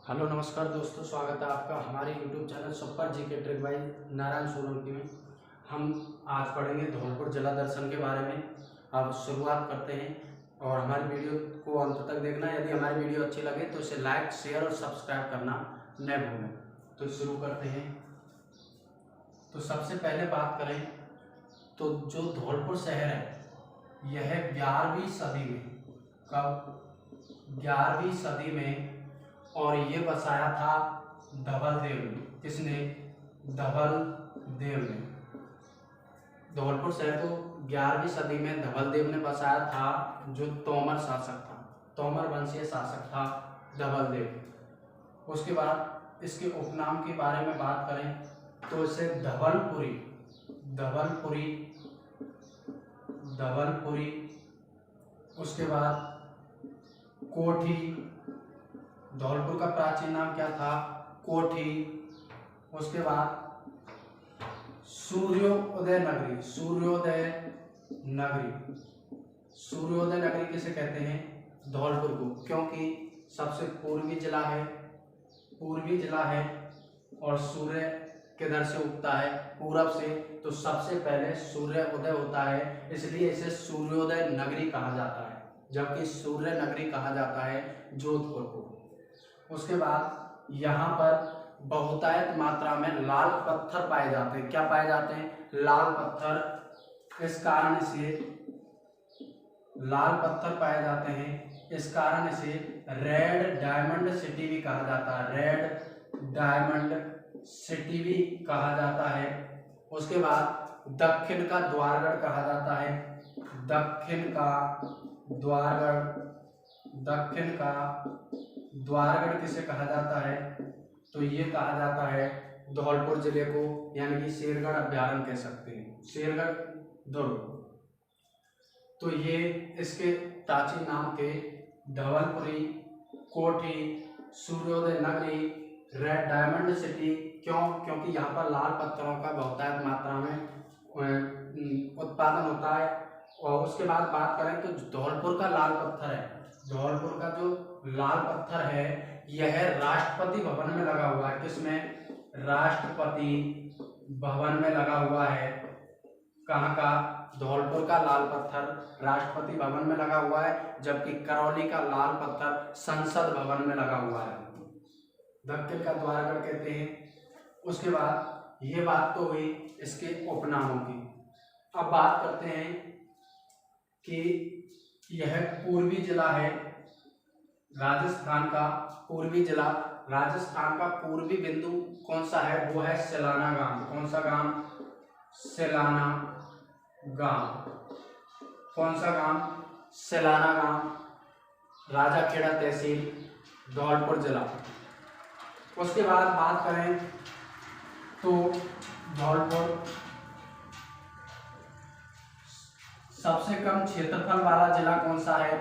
Hello नमस्कार दोस्तों, स्वागत है आपका हमारे YouTube channel super GK trick by Narayan Solanki में। हम आज पढ़ेंगे धौलपुर जिला दर्शन के बारे में। अब शुरुआत करते हैं और हमारी वीडियो को अंत तक देखना। यदि हमारी वीडियो अच्छी लगे तो इसे लाइक, शेयर और सब्सक्राइब करना न भूलें। तो शुरू करते हैं। तो सबसे पहले बात करें तो जो धौलपुर शहर है यह 11वीं सदी में, कब 11वीं सदी में, और ये बसाया था धवल देव ने। किसने? धवल देव ने। धौलपुर शहर को 11वीं सदी में धवल देव ने बसाया था, जो तोमर शासक था, तोमर वंशीय शासक था धवल देव। उसके बाद इसके उपनाम के बारे में बात करें तो इसे धवलपुरी, धवलपुरी, धवलपुरी, उसके बाद कोठी, धौलपुर का प्राचीन नाम क्या था? कोठी। उसके बाद सूर्योदय नगरी, सूर्योदय नगरी, सूर्योदय नगरी किसे कहते हैं? धौलपुर को, क्योंकि सबसे पूर्वी जिला है, पूर्वी जिला है और सूर्य किधर से उगता है? पूरब से, तो सबसे पहले सूर्य उदय होता है, इसलिए इसे सूर्योदय नगरी कहा जाता है, जबकि सूर्य नगरी कहा जाता है जोधपुर को। उसके बाद यहाँ पर बहुतायत मात्रा में लाल पत्थर पाए जाते हैं। क्या पाए जाते हैं? लाल पत्थर। इस कारण से लाल पत्थर पाए जाते हैं, इस कारण से रेड डायमंड सिटी भी कहा जाता है, रेड डायमंड सिटी भी कहा जाता है। उसके बाद दक्षिण का द्वारगढ़ कहा जाता है, दक्षिण का द्वारगढ़, दक्षिण का द्वारगढ़ किसे कहा जाता है? तो ये कहा जाता है धौलपुर जिले को, यानी कि शेरगढ़ अभ्यारण्य कह सकते हैं, शेरगढ़ दुर्ग। तो ये इसके प्राचीन नाम थे धवलपुरी, कोठी, सूर्योदय नगरी, रेड डायमंड सिटी। क्यों? क्योंकि यहाँ पर लाल पत्थरों का बहुतायत मात्रा में उत्पादन होता है। और उसके बाद बात करें तो धौलपुर का लाल पत्थर है, धौलपुर का जो लाल पत्थर है यह राष्ट्रपति भवन में लगा हुआ है। किसमें? राष्ट्रपति भवन में लगा हुआ है। कहाँ का? धौलपुर का लाल पत्थर राष्ट्रपति भवन में लगा हुआ है, जबकि करौली का लाल पत्थर संसद भवन में लगा हुआ है, दक्षिण का द्वारगढ़ कहते हैं। उसके बाद ये बात तो हुई इसके उपनामों की। अब बात करते हैं कि यह पूर्वी जिला है, राजस्थान का पूर्वी जिला। राजस्थान का पूर्वी बिंदु कौन सा है? वो है सिलाना गांव। कौन सा गांव? सिलाना गांव। कौन सा गांव? सिलाना गांव, राजाखेड़ा तहसील, धौलपुर जिला। उसके बाद बात करें तो धौलपुर सबसे कम क्षेत्रफल वाला जिला कौन सा है?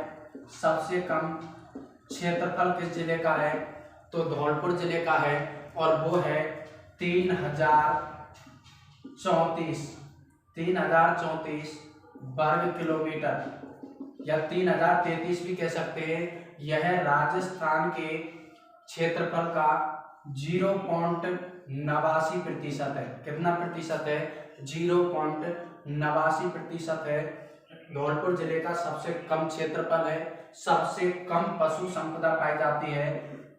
सबसे कम क्षेत्रफल किस जिले का है? तो धौलपुर जिले का है, और वो है 3034 वर्ग किलोमीटर, या 3033 भी कह सकते हैं। यह राजस्थान के क्षेत्रफल का 0.89% है। कितना प्रतिशत है? 0.89% है। धौलपुर जिले का सबसे कम क्षेत्रफल है, सबसे कम पशु संपदा पाई जाती है।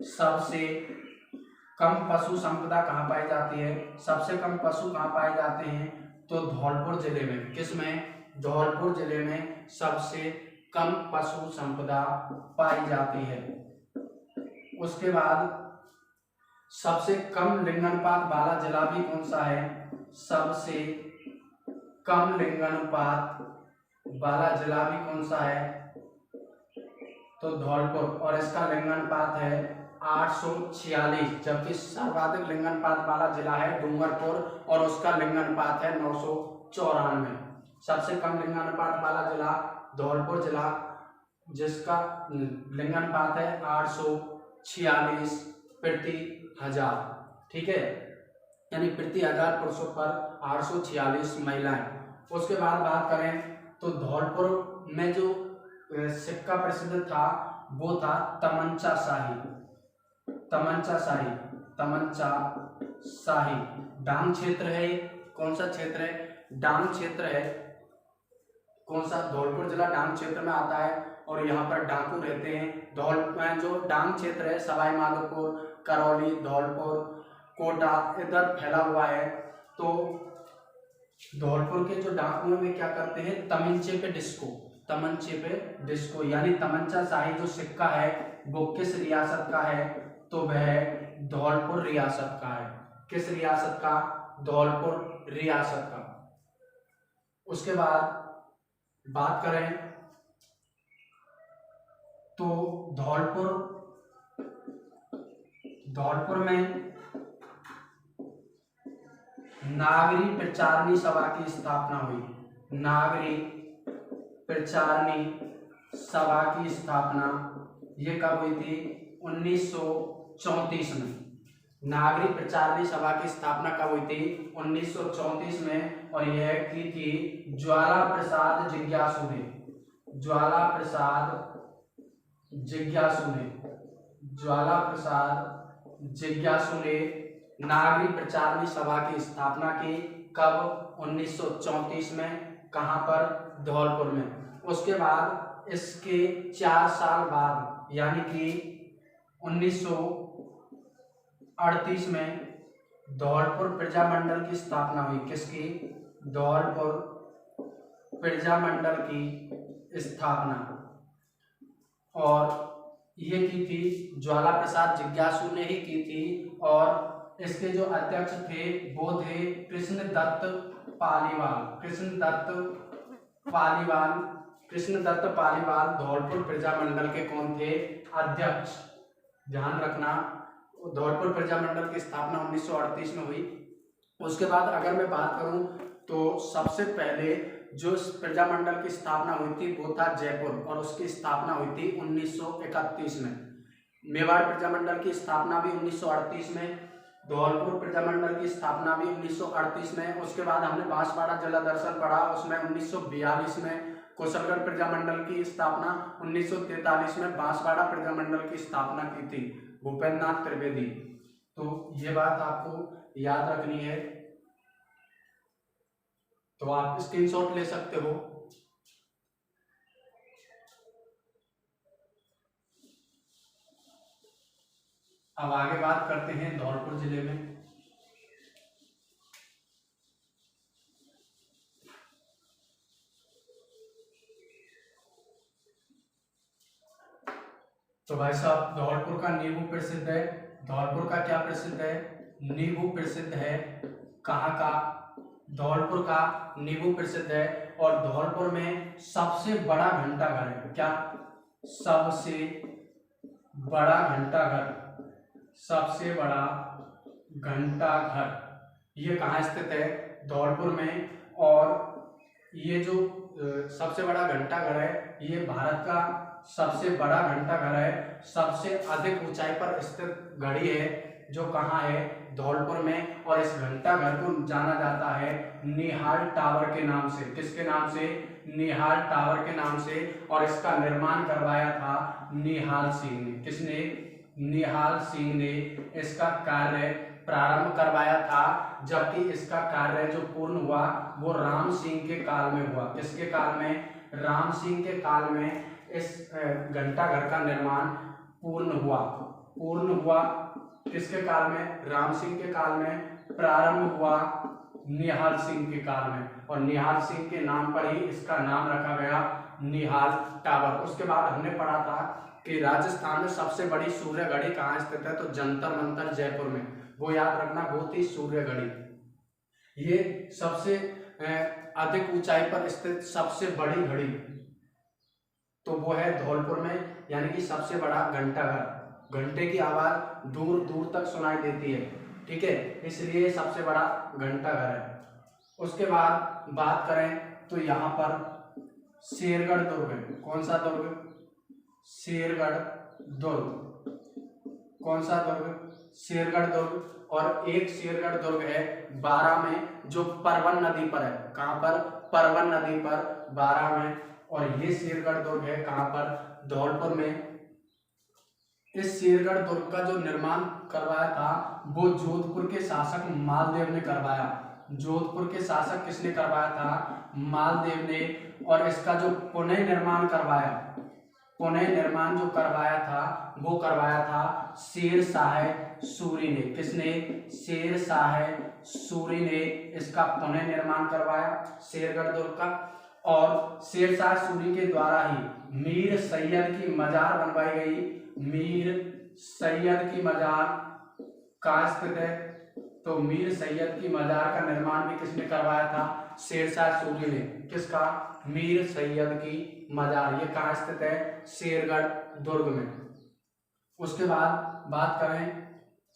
सबसे कम पशु संपदा कहाँ पाई जाती है? सबसे कम पशु कहाँ पाए जाते हैं? तो धौलपुर जिले में। किसमें? धौलपुर जिले में सबसे कम पशु संपदा पाई जाती है। उसके बाद सबसे कम लिंगानुपात वाला जिला भी कौन सा है? सबसे कम लिंगानुपात वाला जिला भी कौन सा है? तो धौलपुर, और इसका लिंगानुपात है 846, जबकि सर्वाधिक लिंगानुपात वाला जिला है डूंगरपुर और उसका लिंगानुपात है 994। सबसे कम लिंगानुपात वाला जिला धौलपुर जिला, जिसका लिंगानुपात है 846 प्रति 1000। ठीक है, यानी प्रति 1000 पुरुषों पर 846 महिलाएं। उसके बाद बात करें तो धौलपुर में जो सिक्का प्रसिद्ध था वो था तमंचा शाही, तमंचा शाही, तमंचा शाही डांग क्षेत्र है। कौन सा क्षेत्र है? डांग क्षेत्र है। कौन सा? धौलपुर जिला डांग क्षेत्र में आता है और यहाँ पर डाकू रहते हैं। जो डांग क्षेत्र है सवाई माधोपुर, करौली, धौलपुर, कोटा इधर फैला हुआ है। तो धौलपुर के जो डाकुओं में क्या करते हैं? तमंचे पे डिस्को, तमंचे पे डिस्को यानी तमंचा शाही जो सिक्का है वो किस रियासत का है? तो वह धौलपुर रियासत का है। किस रियासत का? धौलपुर रियासत का। उसके बाद बात करें तो धौलपुर में नागरी प्रचारणी सभा की स्थापना हुई। नागरी प्रचारणी सभा की स्थापना ये कब हुई थी? 1934 में। नागरी प्रचारणी सभा की स्थापना कब हुई थी? 1934 में। और यह की थी ज्वाला प्रसाद जिज्ञासु ने। ज्वाला प्रसाद जिज्ञासु ने, ज्वाला प्रसाद जिज्ञासु ने नागरी प्रचारणी सभा की स्थापना की। कब? 1934 में। कहां पर? धौलपुर में। उसके बाद इसके 4 साल बाद यानी कि 1938 में धौलपुर प्रजामंडल की स्थापना हुई। किसकी? धौलपुर प्रजामंडल की स्थापना। और ये की थी ज्वाला प्रसाद जिज्ञासु ने ही की थी। और इसके जो अध्यक्ष थे वो थे कृष्णदत्त पालीवाल। कृष्णदत्त पालीवाल धौलपुर प्रजामंडल के कौन थे? अध्यक्ष। ध्यान रखना, धौलपुर प्रजामंडल की स्थापना 1938 में हुई। उसके बाद अगर मैं बात करूं तो सबसे पहले जो प्रजामंडल की स्थापना हुई थी वो था जयपुर और उसकी स्थापना हुई थी 1931 में। मेवाड़ प्रजामंडल की स्थापना भी 1938 में। धौलपुर प्रजामंडल की स्थापना भी 1938 में। उसके बाद हमने बांसवाड़ा जला दर्शन पढ़ा, उसमें 1942 में। कौशलगढ़ प्रजामंडल की स्थापना 1943 में बांसवाड़ा प्रजामंडल की स्थापना की थी भूपेंद्र नाथ त्रिवेदी। तो ये बात आपको याद रखनी है, तो आप स्क्रीनशॉट ले सकते हो। अब आगे बात करते हैं धौलपुर जिले में। तो भाई साहब धौलपुर का नींबू प्रसिद्ध है। धौलपुर का क्या प्रसिद्ध है? नींबू प्रसिद्ध है। कहाँ का? धौलपुर का नींबू प्रसिद्ध है। और धौलपुर में सबसे बड़ा घंटाघर है। क्या? सबसे बड़ा घंटाघर, सबसे बड़ा घंटाघर ये कहाँ स्थित है? धौलपुर में। और ये जो सबसे बड़ा घंटाघर है ये भारत का सबसे बड़ा घंटाघर है। सबसे अधिक ऊंचाई पर स्थित घड़ी है जो कहाँ है? धौलपुर में। और इस घंटाघर को जाना जाता है निहाल टावर के नाम से। किसके नाम से? निहाल टावर के नाम से। और इसका निर्माण करवाया था निहाल सिंह ने। किसने? निहाल सिंह ने इसका कार्य प्रारंभ करवाया था, जबकि इसका कार्य जो पूर्ण हुआ वो राम सिंह के काल में हुआ। किसके काल में? राम सिंह के काल में इस घंटाघर का निर्माण पूर्ण हुआ। किसके काल में? राम सिंह के काल में। प्रारंभ हुआ निहाल सिंह के काल में। और निहाल सिंह के नाम पर ही इसका नाम रखा गया निहाल टावर। उसके बाद हमने पढ़ा था कि राजस्थान में सबसे बड़ी सूर्य घड़ी कहाँ स्थित है? तो जंतर मंतर जयपुर में। वो याद रखना, वो थी सूर्य घड़ी। ये सबसे अधिक ऊंचाई पर स्थित सबसे बड़ी घड़ी तो वो है धौलपुर में, यानी कि सबसे बड़ा घंटाघर। घंटे की आवाज दूर दूर तक सुनाई देती है, ठीक है, इसलिए सबसे बड़ा घंटाघर है। उसके बाद बात करें तो यहाँ पर शेरगढ़ दुर्ग है। कौन सा दुर्ग? शेरगढ़ दुर्ग। कौन सा दुर्ग? शेरगढ़ दुर्ग। और एक शेरगढ़ दुर्ग है बारां में जो परवन नदी पर है। कहाँ पर? परवन नदी पर, बारां में। और ये शेरगढ़ दुर्ग है कहाँ पर? धौलपुर में। इस शेरगढ़ दुर्ग का जो निर्माण करवाया था वो जोधपुर के शासक मालदेव ने करवाया। जोधपुर के शासक किसने करवाया था? मालदेव ने। और इसका जो पुनः निर्माण करवाया, पुनः निर्माण जो करवाया था वो करवाया था शेर शाह सूरी ने। किसने? शेर शाह सूरी ने इसका पुनः निर्माण करवाया शेरगढ़ दुर्ग का। और शेर शाह सूरी के द्वारा ही मीर सैयद की मजार बनवाई गई। मीर सैयद की मजार कहाँ स्थित है? तो मीर सैयद की मजार का निर्माण भी किसने करवाया था? शेर शाह सूरी ने। किसका? मीर सैयद की मजार। ये कहाँ स्थित है? शेरगढ़ दुर्ग में। उसके बाद बात करें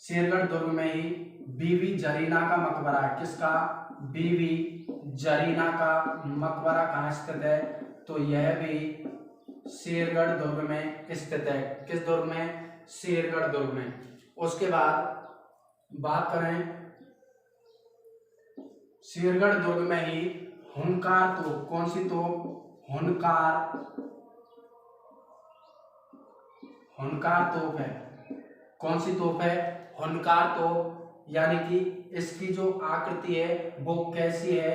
शेरगढ़ दुर्ग में ही बीबी जरीना का मकबरा है। किसका? बीबी जरीना का मकबरा कहाँ स्थित है? तो यह भी शेरगढ़ दुर्ग में स्थित है। किस दुर्ग में? शेरगढ़ दुर्ग में। उसके बाद बात करें शेरगढ़ दुर्ग में ही हुनकार तोप। कौन सी तोप? हुनकार तोप है। कौन सी तोप है? हुनकार तोप। यानी कि इसकी जो आकृति है वो कैसी है?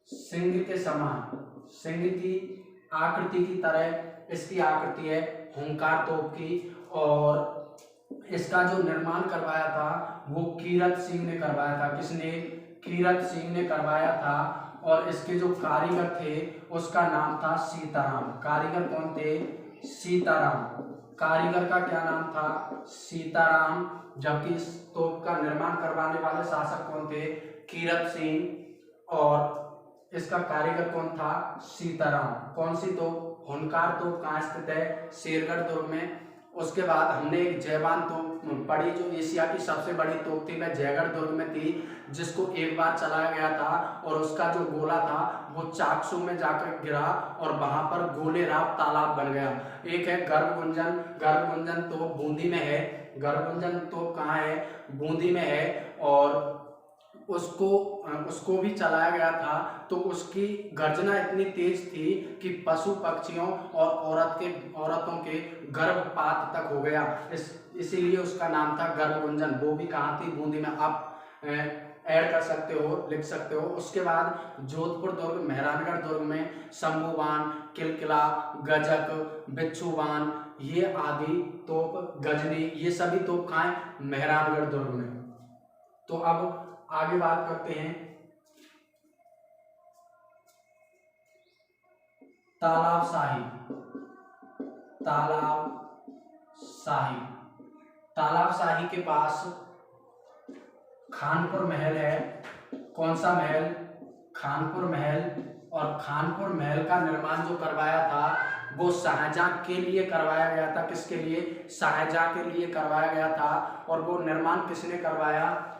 सिंह के समान, सिंह की आकृति की तरह इसकी आकृति है हुंकार तोप की। और इसका जो निर्माण करवाया था वो कीरत सिंह ने करवाया था। किसने? कीरत सिंह ने करवाया था। और इसके जो कारीगर थे उसका नाम था सीताराम। कारीगर कौन थे? सीताराम। कारीगर का क्या नाम था? सीताराम। जबकि इस तोप का निर्माण करवाने वाले शासक कौन थे? कीरत सिंह। और इसका कारीगर कौन था? सीताराम। कौन सी तोप? हुनकार तोप कहाँ स्थित है? शेरगढ़ दुर्ग में। उसके बाद हमने एक जयवान तोप पढ़ी जो एशिया की सबसे बड़ी तोप थी, वह जयगढ़ दुर्ग में थी, जिसको एक बार चलाया गया था और उसका जो गोला था वो चाकसू में जाकर गिरा और वहां पर गोलेराव तालाब बन गया। एक है गर्भगुंजन। गर्भगुंजन तोप बूंदी में है। गर्भगुंजन तोप कहाँ है? बूंदी में है। और उसको भी चलाया गया था तो उसकी गर्जना इतनी तेज थी कि पशु पक्षियों और औरतों के गर्भपात तक हो गया। इसीलिए उसका नाम था गर्भगुंजन। वो भी कहाँ थी? बूंदी में। आप ऐड कर सकते हो, लिख सकते हो। उसके बाद जोधपुर दुर्ग, मेहरानगढ़ दुर्ग में शंभुबान, किलकिला, गजक, बिच्छूबान, ये आदि तोप, गजनी, ये सभी तोप कहाँ है? मेहरानगढ़ दुर्ग में। तो अब आगे बात करते हैं तालाब शाही। तालाब शाही। तालाब शाही के पास खानपुर महल है। कौन सा महल? खानपुर महल। और खानपुर महल का निर्माण जो करवाया था वो शाहजहां के लिए करवाया गया था। किसके लिए? शाहजहां के लिए करवाया गया था। और वो निर्माण किसने करवाया?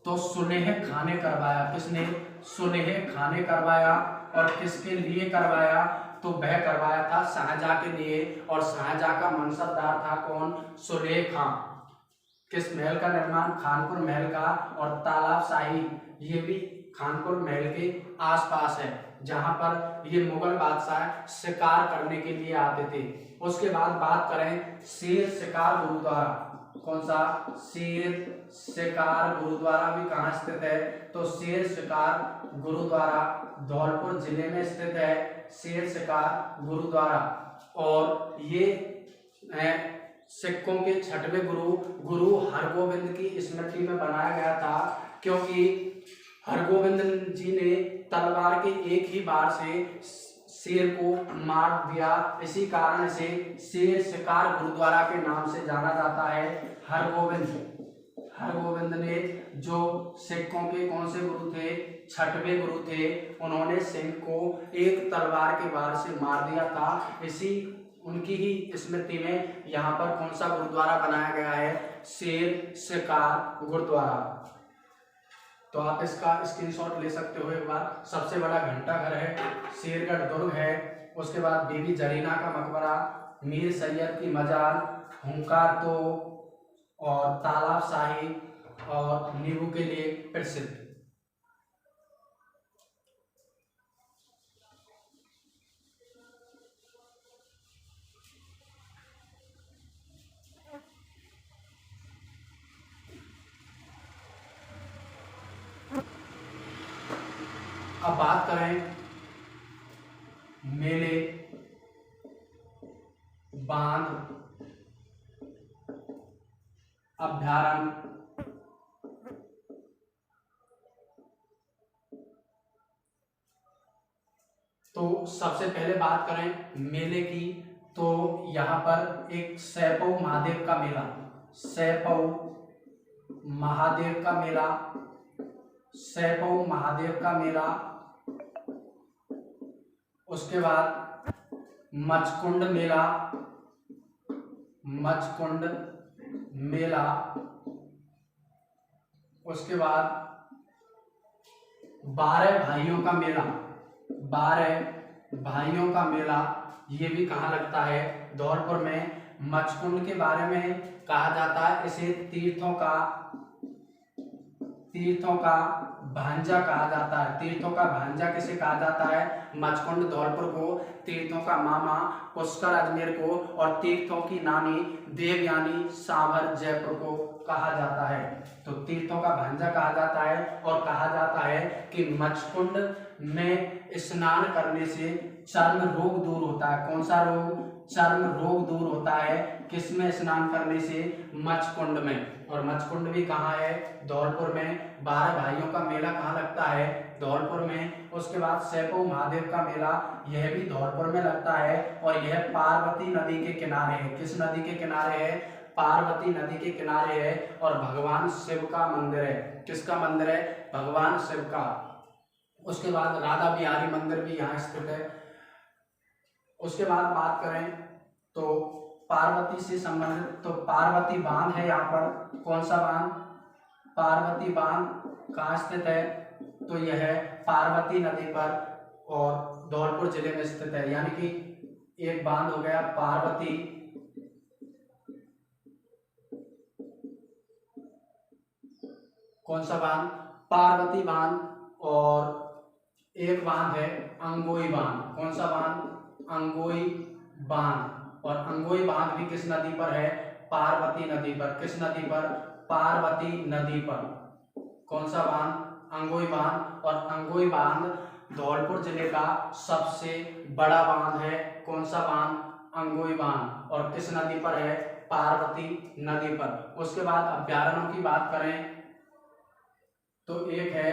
तो सुलेह खां ने करवाया। किसने? सुलेह खां ने करवाया। और किसके लिए करवाया? तो वह करवाया था शाहजहां के लिए। और शाहजहां का मनसबदार था कौन? सुलेह खां। किस महल का निर्माण? खानपुर महल का। और तालाब शाही ये भी खानपुर महल के आसपास है, जहां पर ये मुगल बादशाह शिकार करने के लिए आते थे। उसके बाद बात करें शेर शिकार गुरुद्वारा। कौन सा? शेर शिकार गुरुद्वारा भी कहाँ स्थित है? तो शेर शिकार गुरुद्वारा धौलपुर जिले में स्थित है। शेर शिकार गुरुद्वारा। और ये सिखों के छठवें गुरु हरगोविंद की स्मृति में बनाया गया था, क्योंकि हरगोविंद जी ने तलवार के एक ही बार से शेर को मार दिया। इसी कारण से शेर शिकार गुरुद्वारा के नाम से जाना जाता है। हरगोविंद ने जो सिखों के कौन से गुरु थे? छठवें गुरु थे। उन्होंने सिंह को एक तलवार के वार से मार दिया था। इसी उनकी ही स्मृति में यहाँ पर कौन सा गुरुद्वारा बनाया गया है? शेर शिकार गुरुद्वारा। तो आप इसका स्क्रीनशॉट ले सकते हो एक बार। सबसे बड़ा घंटाघर है, शेरगढ़ दुर्ग है। उसके बाद बीबी जरीना का मकबरा, मीर सैयद की मजार, हुंकार तोप और तालाब शाही और नींबू के लिए प्रसिद्ध। अब बात करें मेले, बांध, अभ्यारण्य, तो सबसे पहले बात करें मेले की, तो यहाँ पर एक सैपऊ महादेव का मेला, सैपऊ महादेव का मेला, सैपऊ महादेव का मेला। उसके बाद मचकुंड मेला, मचकुंड मेला। उसके बाद 12 भाइयों का मेला, 12 भाइयों का मेला, ये भी कहाँ लगता है? धौलपुर में। मचकुंड के बारे में कहा जाता है इसे तीर्थों का भांजा कहा जाता है। तीर्थों का भांजा किसे कहा जाता है? मचकुंड धौलपुर को, तीर्थों का मामा पुष्कर अजमेर को, और तीर्थों की नानी देवयानी सांभर जयपुर को कहा जाता है। तो तीर्थों का भांजा कहा जाता है। और कहा जाता है कि मचकुंड में स्नान करने से चर्म रोग दूर होता है। कौन सा रोग? चर्म रोग दूर होता है। किसमें स्नान करने से? मचकुंड में। और मचकुंड भी कहाँ है? धौलपुर में। 12 भाइयों का मेला कहाँ लगता है? धौलपुर में। उसके बाद सैपऊ महादेव का मेला, यह भी धौलपुर में लगता है, और यह पार्वती नदी के किनारे है। किस नदी के किनारे है? पार्वती नदी के किनारे है। और भगवान शिव का मंदिर है। किसका मंदिर है? भगवान शिव का। उसके बाद राधा बिहारी मंदिर भी यहाँ स्थित है। उसके बाद बात करें तो पार्वती से संबंधित, तो पार्वती बांध है यहाँ पर। कौन सा बांध? पार्वती बांध कहाँ स्थित है? तो यह है पार्वती नदी पर और धौलपुर जिले में स्थित है। यानी कि एक बांध हो गया पार्वती, कौन सा बांध? पार्वती बांध। और एक बांध है अंगोई बांध। कौन सा बांध? अंगोई बांध। और अंगोई बांध भी किस नदी पर है? पार्वती नदी पर। किस नदी पर? पार्वती नदी पर। कौन सा बांध? अंगोई बांध। और अंगोई बांध धौलपुर जिले का सबसे बड़ा बांध है। कौन सा बांध? अंगोई बांध। और किस नदी पर है? पार्वती नदी पर। उसके बाद अभ्यारण्यों की बात करें तो एक है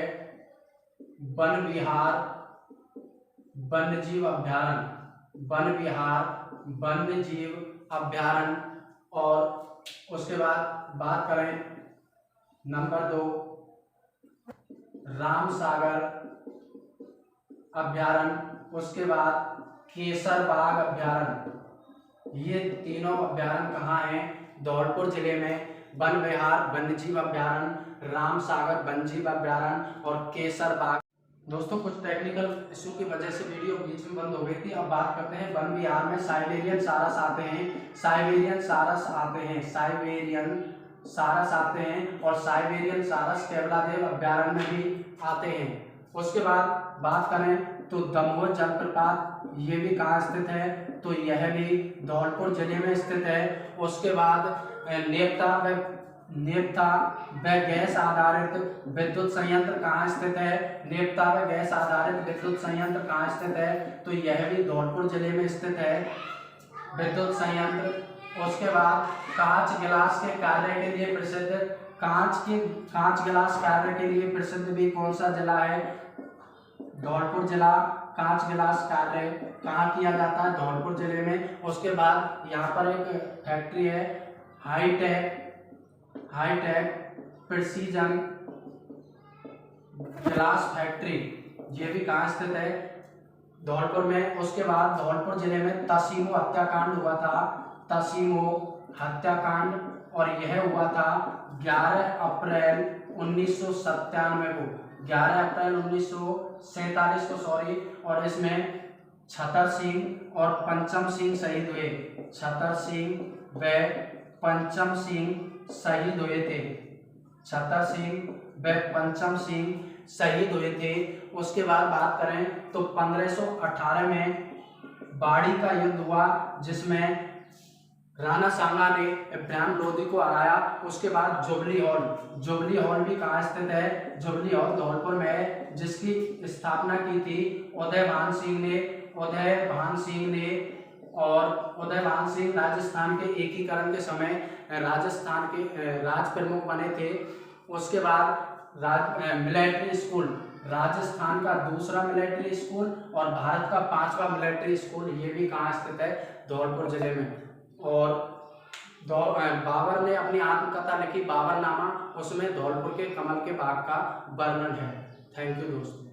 वन विहार वन्यजीव अभ्यारण्य, वन विहार वन्यजीव अभ्यारण्य। और उसके बाद बात करें नंबर 2 रामसागर अभ्यारण्य। उसके बाद केसरबाग अभ्यारण्य। ये तीनों अभ्यारण्य कहाँ हैं? धौलपुर जिले में। वन विहार वन्यजीव अभ्यारण्य, रामसागर वन्यजीव अभ्यारण्य और केसरबाग। दोस्तों कुछ टेक्निकल इशू की वजह से वीडियो बीच में बंद हो गई थी। अब बात करते हैं वन विहार में साइबेरियन सारस आते हैं, साइबेरियन सारस आते हैं, साइबेरियन सारस आते हैं, और साइबेरियन सारस केवलादेव अभ्यारण्य में भी आते हैं। उसके बाद बात करें तो दमोह जलप्रपात, ये भी कहाँ स्थित है? तो यह भी धौलपुर जिले में स्थित है। उसके बाद नेपथा व गैस आधारित विद्युत संयंत्र कहाँ स्थित है? नेपथा व गैस आधारित विद्युत संयंत्र कहाँ स्थित है? तो यह भी धौलपुर जिले में स्थित है विद्युत संयंत्र। उसके बाद कांच गिलास के कार्य के लिए प्रसिद्ध, कांच गिलास कार्य के लिए प्रसिद्ध भी कौन सा जिला है? धौलपुर जिला। कांच गिलास कार्य कहाँ किया जाता है? धौलपुर जिले में। उसके बाद यहाँ पर एक फैक्ट्री है हाईटेक प्रिसीजन गिलास फैक्ट्री, ये भी कहाँ स्थित है? धौलपुर में। उसके बाद धौलपुर जिले में तसीमो हत्याकांड हुआ था, तसीमो हत्याकांड, और यह हुआ था 11 अप्रैल 1997 को, 11 अप्रैल 1947 को सॉरी। और इसमें छतर सिंह और पंचम सिंह शहीद हुए, छतर सिंह व पंचम सिंह शहीद हुए थे, छतर सिंह व पंचम सिंह शहीद हुए थे। उसके बाद बात करें तो 1518 में बाड़ी का युद्ध हुआ, जिसमें राणा सांगा ने इब्राहिम लोदी को हराया। उसके बाद जुबली हॉल भी कहाँ स्थित है? जुबली हॉल धौलपुर में है, जिसकी स्थापना की थी उदयभान सिंह ने। और उदयभान सिंह राजस्थान के एकीकरण के समय राजस्थान के राज प्रमुख बने थे। उसके बाद मिलिट्री स्कूल, राजस्थान का दूसरा मिलिट्री स्कूल और भारत का 5वां मिलिट्री स्कूल, ये भी कहाँ स्थित है? धौलपुर जिले में। और बाबर ने अपनी आत्मकथा लिखी बाबरनामा, उसमें धौलपुर के कमल के बाग का वर्णन है। थैंक यू दोस्तों।